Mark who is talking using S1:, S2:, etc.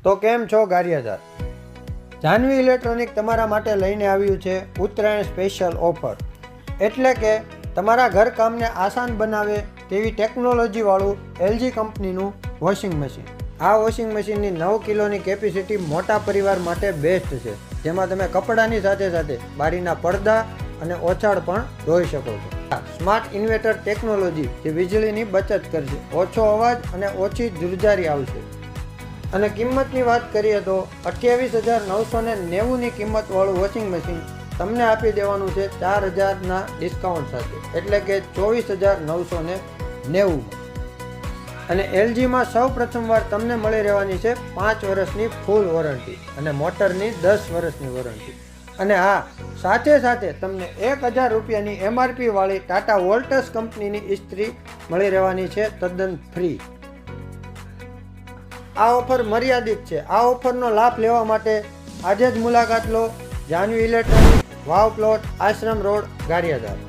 S1: તો કેમ છો ગારિયાદાર? જાનવી ઇલેક્ટ્રોનિક તમારા માટે લઈને આવ્યું છે ઉત્તરાયણ સ્પેશિયલ ઓફર. એટલે કે તમારા ઘરકામને આસાન બનાવે તેવી ટેકનોલોજીવાળું LG કંપનીનું વોશિંગ મશીન. આ વોશિંગ મશીનની 9 કિલોની કેપેસિટી મોટા પરિવાર માટે બેસ્ટ છે, જેમાં તમે કપડાની સાથે સાથે બારીના પડદા અને ઓછાળ પણ ધોઈ શકો છો. સ્માર્ટ ઇન્વર્ટર ટેકનોલોજી જે વીજળીની બચત કરશે, ઓછો અવાજ અને ઓછી ધ્રુજારી આવશે. અને કિંમતની વાત કરીએ તો 28,990ની કિંમતવાળું વોશિંગ મશીન તમને આપી દેવાનું છે 4,000ના ડિસ્કાઉન્ટ સાથે, એટલે કે 24,990. અને LGમાં સૌ પ્રથમવાર તમને મળી રહેવાની છે 5 વર્ષની ફૂલ વોરંટી અને મોટરની 10 વર્ષની વોરંટી. અને હા, સાથે સાથે તમને 1,000 રૂપિયાની MRP વાળી ટાટા વોલ્ટસ કંપનીની ઇસ્ત્રી મળી રહેવાની છે તદ્દન ફ્રી. આ ઓફર મર્યાદિત છે. આ ઓફરનો લાભ લેવા માટે આજે જ મુલાકાત લો જાનવી ઇલેક્ટ્રોનિક, વાવ પ્લોટ, આશ્રમ રોડ, ગારિયાધાર.